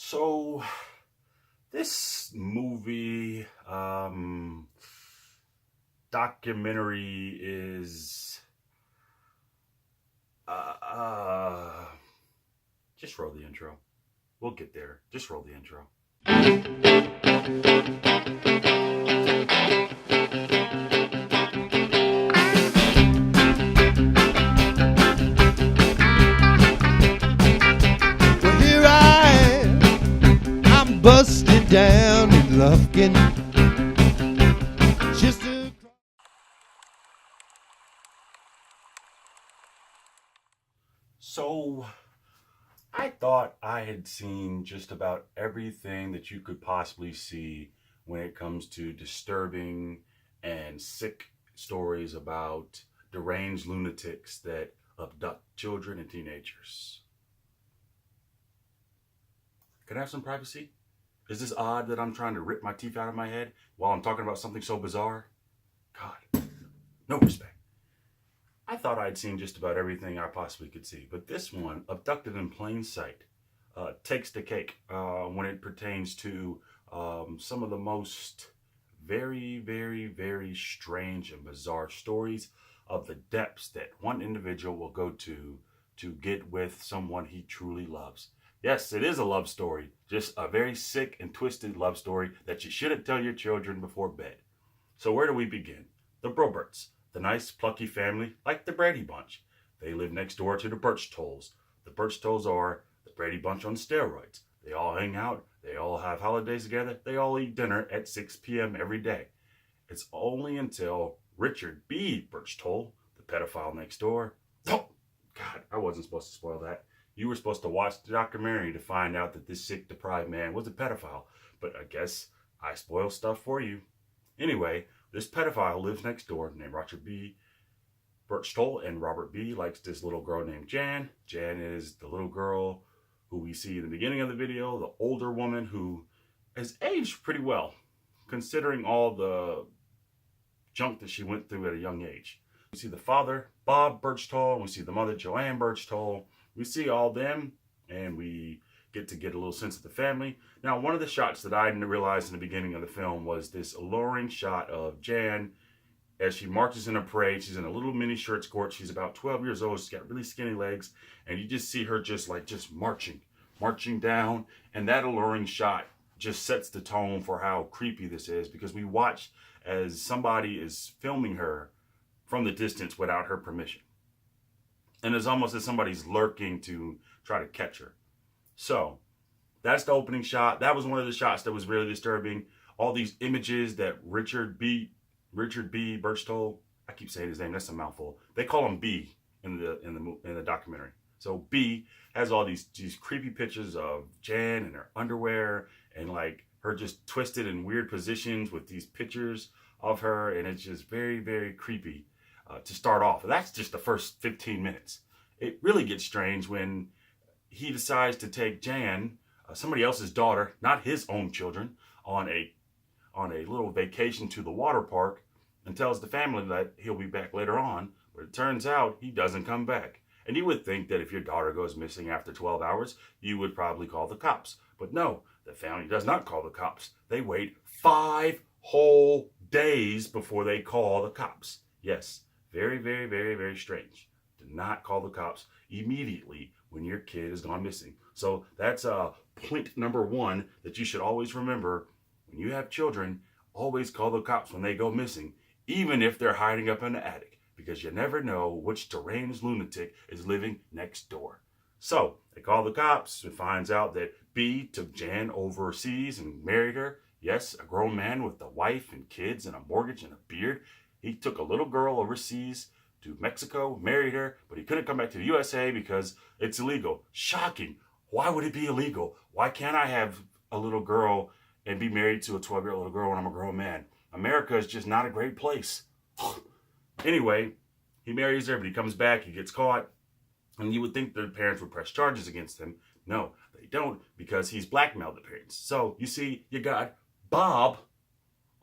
So this movie documentary is uh, uh just roll the intro. We'll get there. Just roll the intro. Well, here I am. I'm busted down in Lufkin. Just a... So I thought I had seen just about everything that you could possibly see when it comes to disturbing and sick stories about deranged lunatics that abduct children and teenagers. Can I have some privacy? Is this odd that I'm trying to rip my teeth out of my head while I'm talking about something so bizarre? God, no respect. I thought I'd seen just about everything I possibly could see, but this one, Abducted in Plain Sight, takes the cake when it pertains to some of the most very strange and bizarre stories of the depths that one individual will go to get with someone he truly loves. Yes, it is a love story, just a very sick and twisted love story that you shouldn't tell your children before bed. So where do we begin? The Broberts, the nice plucky family like the Brady Bunch. They live next door to the Berchtolds. The Berchtolds are the Brady Bunch on steroids. They all hang out, they all have holidays together, they all eat dinner at 6 p.m. every day. It's only until Richard B. Berchtold, the pedophile next door. Oh, God, I wasn't supposed to spoil that. You were supposed to watch the documentary to find out that this sick, deprived man was a pedophile. But I guess I spoil stuff for you. Anyway, this pedophile lives next door named Richard B. Berchtold, and Robert B. likes this little girl named Jan. Jan is the little girl who we see in the beginning of the video, the older woman who has aged pretty well, considering all the junk that she went through at a young age. We see the father, Bob Berchtold, we see the mother, Joanne Berchtold. We see all them, and we get a little sense of the family. Now, one of the shots that I didn't realize in the beginning of the film was this alluring shot of Jan as she marches in a parade. She's in a little mini shirt skirt. She's about 12 years old. She's got really skinny legs, and you just see her just marching down. And that alluring shot just sets the tone for how creepy this is, because we watch as somebody is filming her from the distance without her permission. And it's almost as somebody's lurking to try to catch her. So that's the opening shot. That was one of the shots that was really disturbing. All these images that Richard B. Berchtold, I keep saying his name, that's a mouthful. They call him B in the documentary. So B has all these creepy pictures of Jan in her underwear and like her just twisted in weird positions with these pictures of her, and it's just very creepy to start off. And that's just the first 15 minutes. It really gets strange when he decides to take Jan, somebody else's daughter, not his own children, on a little vacation to the water park, and tells the family that he'll be back later on. But it turns out he doesn't come back. And you would think that if your daughter goes missing after 12 hours, you would probably call the cops. But no, the family does not call the cops. They wait 5 whole days before they call the cops. Yes, very strange. Do not call the cops immediately when your kid has gone missing. So that's point number 1 that you should always remember. When you have children, always call the cops when they go missing, even if they're hiding up in the attic, because you never know which deranged lunatic is living next door. So they call the cops and finds out that B took Jan overseas and married her. Yes, a grown man with a wife and kids and a mortgage and a beard. He took a little girl overseas to Mexico, married her, but he couldn't come back to the USA because it's illegal. Shocking. Why would it be illegal? Why can't I have a little girl and be married to a 12-year-old little girl when I'm a grown man? America is just not a great place. Anyway, he marries her, but he comes back, he gets caught, and you would think the parents would press charges against him. No, they don't, because he's blackmailed the parents. So, you see, you got Bob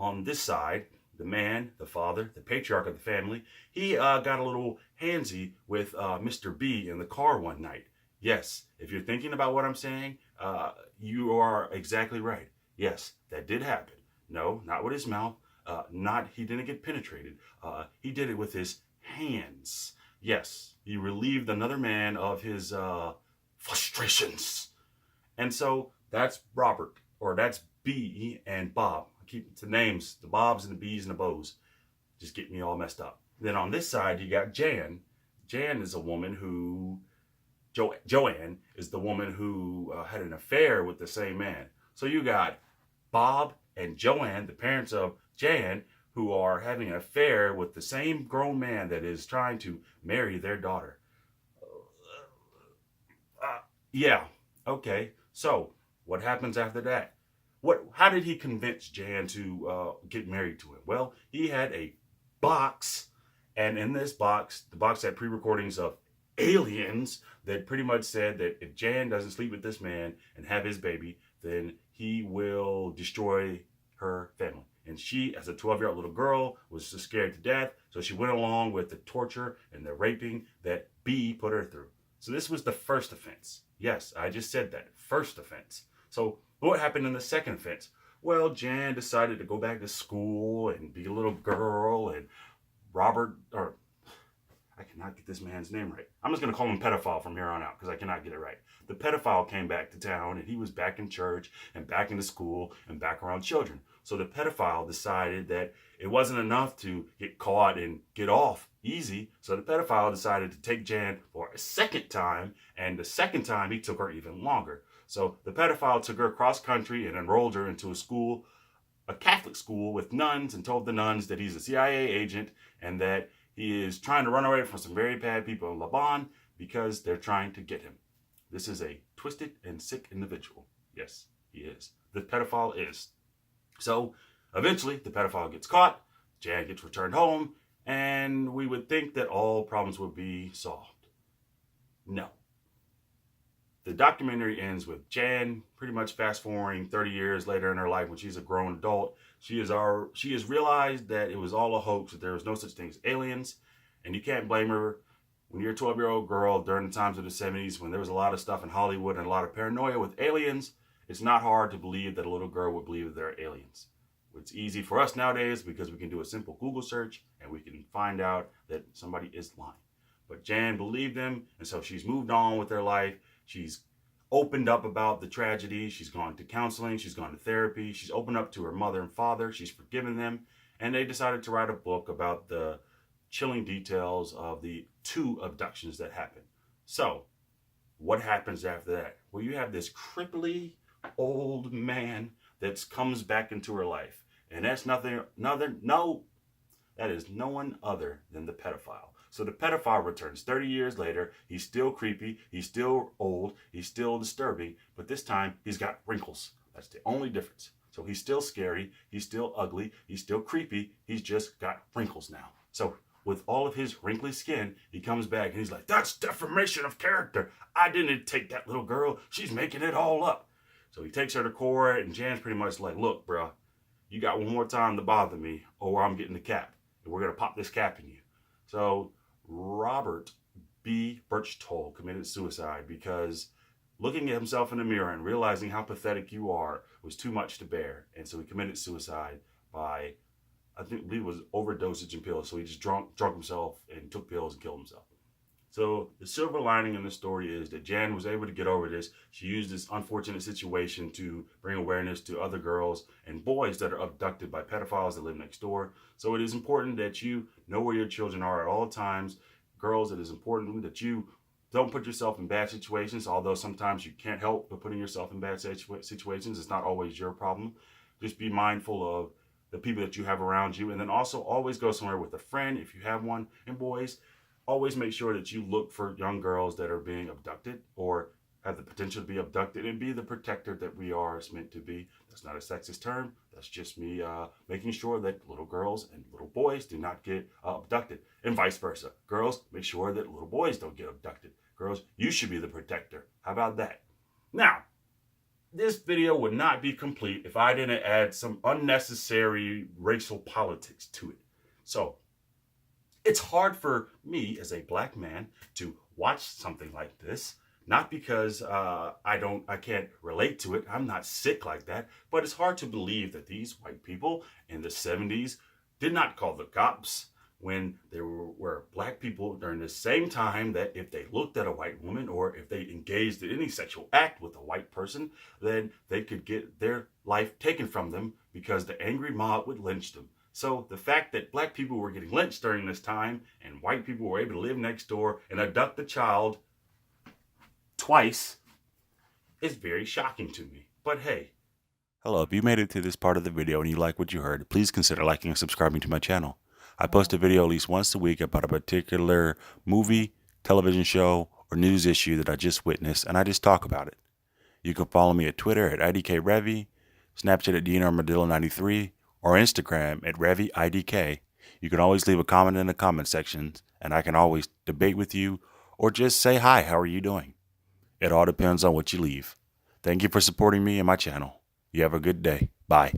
on this side, the man, the father, the patriarch of the family. He got a little handsy with Mr. B in the car one night. Yes, if you're thinking about what I'm saying, You are exactly right. Yes, that did happen. No, not with his mouth. He didn't get penetrated. He did it with his hands. Yes, he relieved another man of his frustrations. And so that's Robert, or that's B and Bob. I keep the names, the Bobs and the B's and the Bo's. Just get me all messed up. Then on this side, you got Jan. Jan is a woman who, Joanne is the woman who had an affair with the same man. So you got Bob and Joanne, the parents of Jan, who are having an affair with the same grown man that is trying to marry their daughter. Yeah, okay. So what happens after that? How did he convince Jan to get married to him? Well, he had a box, and in this box, the box had pre-recordings of aliens that pretty much said that if Jan doesn't sleep with this man and have his baby, then he will destroy her family. And she, as a 12-year-old little girl, was just scared to death, so she went along with the torture and the raping that B put her through. So this was the first offense. Yes, I just said that. First offense. So what happened in the second offense? Well, Jan decided to go back to school and be a little girl, and I cannot get this man's name right. I'm just going to call him pedophile from here on out because I cannot get it right. The pedophile came back to town, and he was back in church and back into school and back around children. So the pedophile decided that it wasn't enough to get caught and get off easy. So the pedophile decided to take Jan for a second time, and the second time he took her even longer. So the pedophile took her cross country and enrolled her into a Catholic school with nuns, and told the nuns that he's a CIA agent and that he is trying to run away from some very bad people in Laban because they're trying to get him. This is a twisted and sick individual. Yes, he is. The pedophile is. So eventually the pedophile gets caught, Jan gets returned home, and we would think that all problems would be solved. No. The documentary ends with Jan pretty much fast forwarding 30 years later in her life when she's a grown adult. She has realized that it was all a hoax, that there was no such thing as aliens, and you can't blame her. When you're a 12-year-old girl during the times of the 70s, when there was a lot of stuff in Hollywood and a lot of paranoia with aliens, it's not hard to believe that a little girl would believe that there are aliens. It's easy for us nowadays because we can do a simple Google search and we can find out that somebody is lying. But Jan believed them, and so she's moved on with her life. She's opened up about the tragedy. She's gone to counseling. She's gone to therapy. She's opened up to her mother and father. She's forgiven them. And they decided to write a book about the chilling details of the 2 abductions that happened. So what happens after that? Well, you have this cripply old man that comes back into her life. And that's that is no one other than the pedophile. So the pedophile returns 30 years later. He's still creepy. He's still old. He's still disturbing. But this time, he's got wrinkles. That's the only difference. So he's still scary. He's still ugly. He's still creepy. He's just got wrinkles now. So with all of his wrinkly skin, he comes back and he's like, that's defamation of character. I didn't take that little girl. She's making it all up. So he takes her to court, and Jan's pretty much like, look, bro, you got one more time to bother me or I'm getting the cap. And we're going to pop this cap in you. So Robert B. Berchtold committed suicide because looking at himself in the mirror and realizing how pathetic you are was too much to bear. And so he committed suicide by, I believe it was overdosage in pills. So he just drunk himself and took pills and killed himself. So the silver lining in the story is that Jan was able to get over this. She used this unfortunate situation to bring awareness to other girls and boys that are abducted by pedophiles that live next door. So it is important that you know where your children are at all times. Girls, it is important that you don't put yourself in bad situations, although sometimes you can't help but putting yourself in bad situations. It's not always your problem. Just be mindful of the people that you have around you, and then also always go somewhere with a friend if you have one. And boys, always make sure that you look for young girls that are being abducted or have the potential to be abducted, and be the protector that we are meant to be. That's not a sexist term. That's just me making sure that little girls and little boys do not get abducted, and vice versa. Girls, make sure that little boys don't get abducted. Girls, you should be the protector. How about that? Now, this video would not be complete if I didn't add some unnecessary racial politics to it. So, it's hard for me as a black man to watch something like this Not because I can't relate to it. I'm not sick like that. But it's hard to believe that these white people in the 70s did not call the cops when there were black people during the same time that if they looked at a white woman or if they engaged in any sexual act with a white person, then they could get their life taken from them because the angry mob would lynch them. So the fact that black people were getting lynched during this time and white people were able to live next door and abduct the child twice is very shocking to me. But hey. Hello, if you made it to this part of the video and you like what you heard, please consider liking and subscribing to my channel. I post a video at least once a week about a particular movie, television show, or news issue that I just witnessed, and I just talk about it. You can follow me at Twitter at IDKRevy, Snapchat at DNRarmadillo93, or Instagram at RevyIDK. You can always leave a comment in the comment sections, and I can always debate with you, or just say hi, how are you doing? It all depends on what you leave. Thank you for supporting me and my channel. You have a good day. Bye.